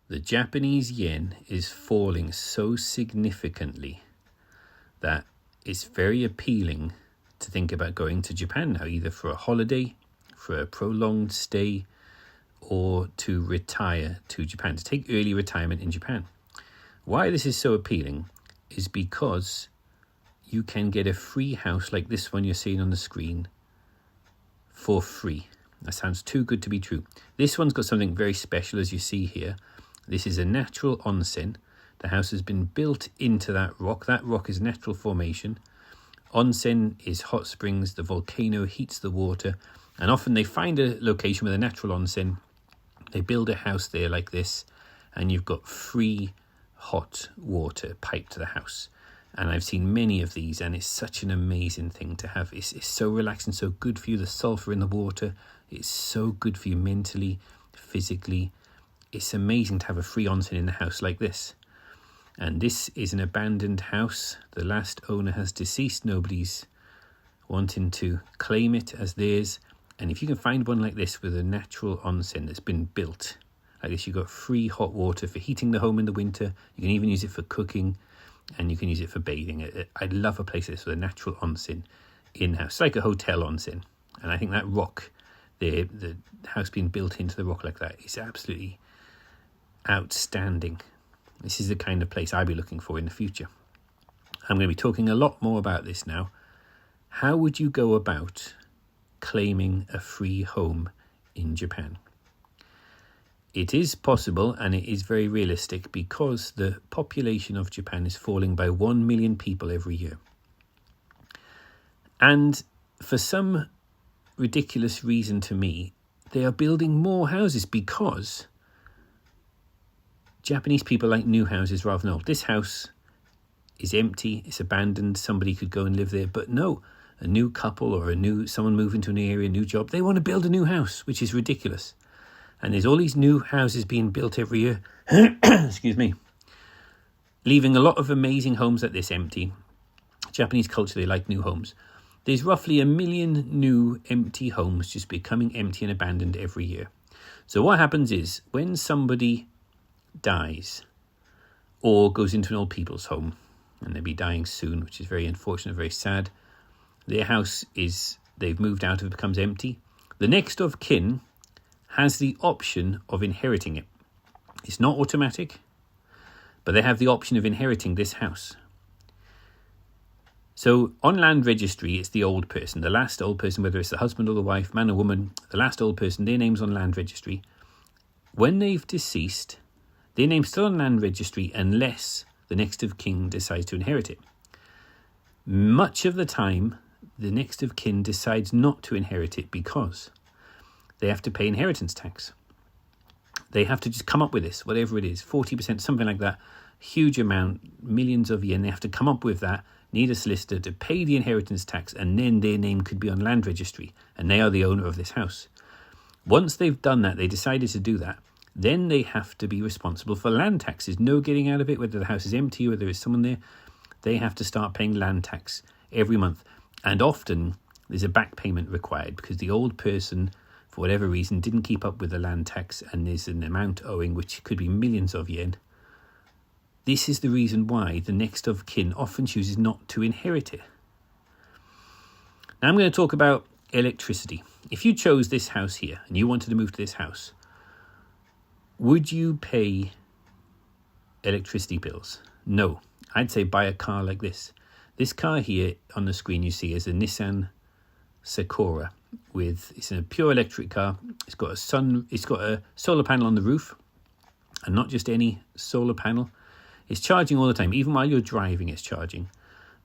The Japanese yen is falling so significantly that it's very appealing to think about going to Japan now, either for a holiday, for a prolonged stay, or to retire to Japan, to take early retirement in Japan. Why this is so appealing is because you can get a free house like this one you're seeing on the screen for free. That sounds too good to be true. This one's got something very special, as you see here. This is a natural onsen. The house has been built into that rock. That rock is natural formation. Onsen is hot springs. The volcano heats the water. And often they find a location with a natural onsen. They build a house there like this. And you've got free hot water piped to the house. And I've seen many of these. And it's such an amazing thing to have. It's so relaxing, so good for you. The sulfur in the water. It's so good for you mentally, physically. It's amazing to have a free onsen in a house like this. And this is an abandoned house. The last owner has deceased. Nobody's wanting to claim it as theirs. And if you can find one like this with a natural onsen that's been built, like this, you've got free hot water for heating the home in the winter. You can even use it for cooking, and you can use it for bathing. I'd love a place like this with a natural onsen in-house. It's like a hotel onsen. And I think that rock there, the house being built into the rock like that, is absolutely outstanding. This is the kind of place I'd be looking for in the future. I'm going to be talking a lot more about this now. How would you go about claiming a free home in Japan? It is possible, and it is very realistic, because the population of Japan is falling by 1 million people every year. And for some ridiculous reason to me, they are building more houses because Japanese people like new houses rather than old. This house is empty, it's abandoned, somebody could go and live there. But no, a new couple or someone moving to an area, a new job, they want to build a new house, which is ridiculous. And there's all these new houses being built every year, excuse me, leaving a lot of amazing homes like this empty. Japanese culture, they like new homes. There's roughly 1 million new empty homes just becoming empty and abandoned every year. So what happens is, when somebody dies or goes into an old people's home, and they'll be dying soon, which is very unfortunate, very sad, their house they've moved out of, it becomes empty. The next of kin has the option of inheriting it. It's not automatic, but they have the option of inheriting this house. So on land registry, it's the old person, the last old person, whether it's the husband or the wife, man or woman, the last old person, their name's on land registry. When they've deceased, their name's still on land registry unless the next of kin decides to inherit it. Much of the time, the next of kin decides not to inherit it because they have to pay inheritance tax. They have to just come up with this, whatever it is, 40%, something like that, huge amount, millions of yen. They have to come up with that, need a solicitor to pay the inheritance tax, and then their name could be on land registry, and they are the owner of this house. Once they've done that, they decided to do that, then they have to be responsible for land taxes. No getting out of it, whether the house is empty, whether there's someone there. They have to start paying land tax every month. And often there's a back payment required because the old person, for whatever reason, didn't keep up with the land tax, and there's an amount owing, which could be millions of yen. This is the reason why the next of kin often chooses not to inherit it. Now I'm going to talk about electricity. If you chose this house here and you wanted to move to this house, would you pay electricity bills? No. I'd say buy a car like this. This car here on the screen you see is a Nissan Sakura. It's a pure electric car. It's got a solar panel on the roof, and not just any solar panel. It's charging all the time. Even while you're driving, it's charging.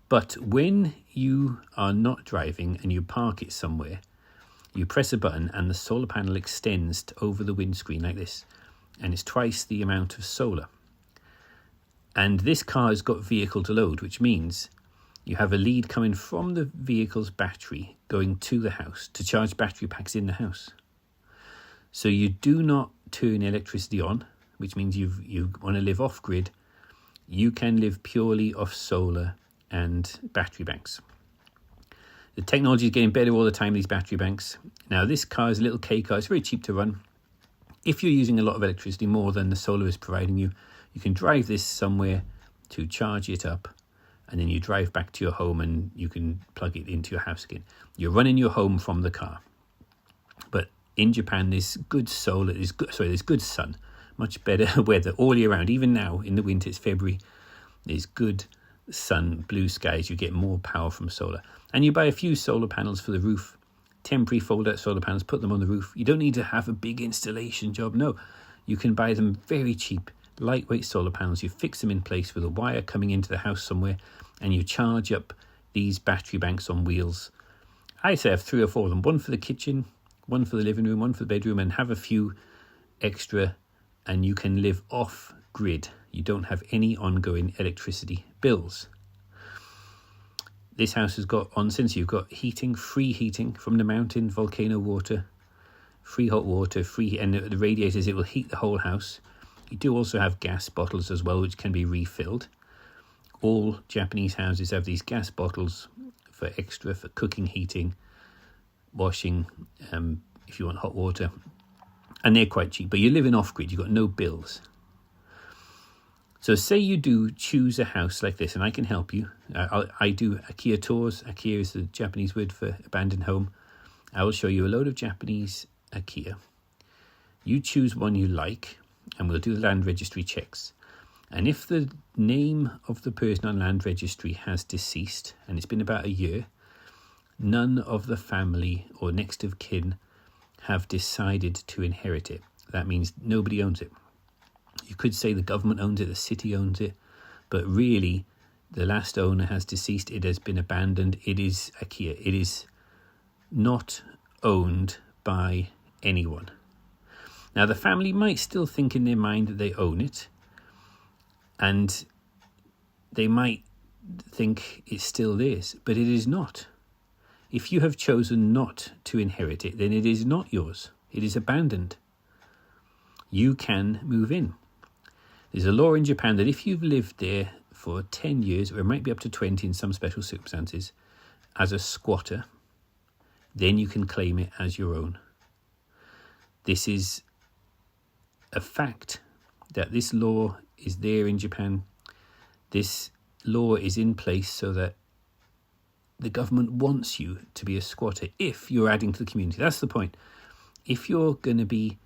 But when you are not driving and you park it somewhere, you press a button and the solar panel extends over the windscreen like this. And it's twice the amount of solar. And this car has got vehicle to load, which means you have a lead coming from the vehicle's battery going to the house to charge battery packs in the house. So you do not turn electricity on, which means you want to live off grid. You can live purely off solar and battery banks. The technology is getting better all the time, these battery banks. Now, this car is a little K car. It's very cheap to run. If you're using a lot of electricity, more than the solar is providing you, you can drive this somewhere to charge it up, and then you drive back to your home and you can plug it into your house again. You're running your home from the car. But in Japan, there's good solar, there's good sun, much better weather all year round. Even now, in the winter, it's February, there's good sun, blue skies, you get more power from solar. And you buy a few solar panels for the roof, temporary fold-out solar panels, put them on the roof. You don't need to have a big installation job, no. You can buy them very cheap, lightweight solar panels. You fix them in place with a wire coming into the house somewhere, and you charge up these battery banks on wheels. I say I have 3 or 4 of them, one for the kitchen, one for the living room, one for the bedroom, and have a few extra, and you can live off grid. You don't have any ongoing electricity bills. This house has got onsen, so you've got heating, free heating from the mountain, volcano water, free hot water, and the radiators, it will heat the whole house. You do also have gas bottles as well, which can be refilled. All Japanese houses have these gas bottles for extra, for cooking, heating, washing, if you want hot water. And they're quite cheap, but you're living off-grid, you've got no bills. So say you do choose a house like this, and I can help you. I do IKEA tours. IKEA is the Japanese word for abandoned home. I will show you a load of Japanese IKEA. You choose one you like, and we'll do the land registry checks. And if the name of the person on land registry has deceased, and it's been about a year, none of the family or next of kin have decided to inherit it. That means nobody owns it. You could say the government owns it, the city owns it, but really the last owner has deceased. It has been abandoned. It is IKEA. It is not owned by anyone. Now, the family might still think in their mind that they own it, and they might think it's still theirs, but it is not. If you have chosen not to inherit it, then it is not yours. It is abandoned. You can move in. There's a law in Japan that if you've lived there for 10 years, or it might be up to 20 in some special circumstances, as a squatter, then you can claim it as your own. This is a fact that this law is there in Japan. This law is in place so that the government wants you to be a squatter if you're adding to the community. That's the point. If you're going to be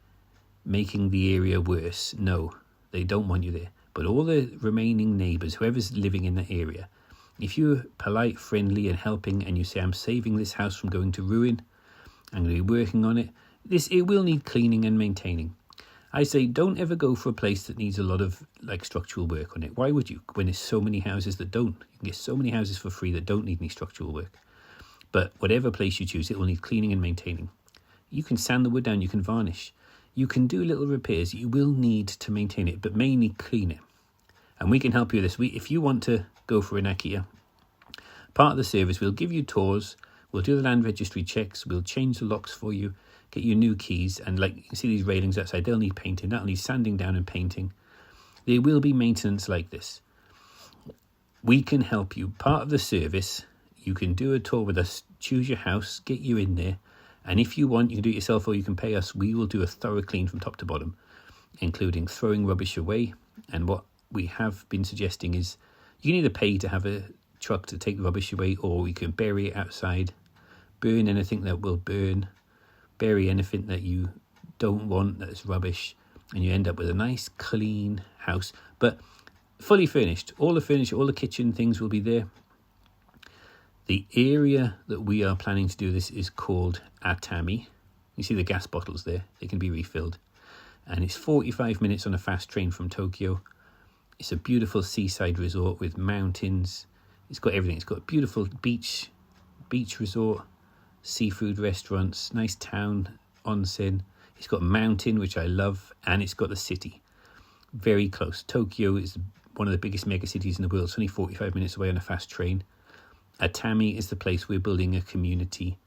making the area worse, no, they don't want you there. But all the remaining neighbours, whoever's living in that area, if you're polite, friendly and helping, and you say, I'm saving this house from going to ruin, I'm going to be working on it, it will need cleaning and maintaining. I say don't ever go for a place that needs a lot of structural work on it. Why would you, when there's so many houses that don't? You can get so many houses for free that don't need any structural work. But whatever place you choose, it will need cleaning and maintaining. You can sand the wood down, you can varnish. You can do little repairs. You will need to maintain it, but mainly clean it. And we can help you with this. If you want to go for an IKEA, part of the service, we'll give you tours, we'll do the land registry checks, we'll change the locks for you, get you new keys, and you can see these railings outside, they'll need painting, that'll need sanding down and painting. There will be maintenance like this. We can help you. Part of the service, you can do a tour with us, choose your house, get you in there, and if you want, you can do it yourself or you can pay us. We will do a thorough clean from top to bottom, including throwing rubbish away. And what we have been suggesting is you can either pay to have a truck to take the rubbish away, or you can bury it outside, burn anything that will burn, bury anything that you don't want that's rubbish, and you end up with a nice clean house, but fully furnished. All the furniture, all the kitchen things will be there. The area that we are planning to do this is called Atami. You see the gas bottles there, they can be refilled. And it's 45 minutes on a fast train from Tokyo. It's a beautiful seaside resort with mountains. It's got everything. It's got a beautiful beach resort, seafood restaurants, nice town, onsen. It's got a mountain, which I love, and it's got the city. Very close. Tokyo is one of the biggest mega cities in the world. It's only 45 minutes away on a fast train. Atami is the place we're building a community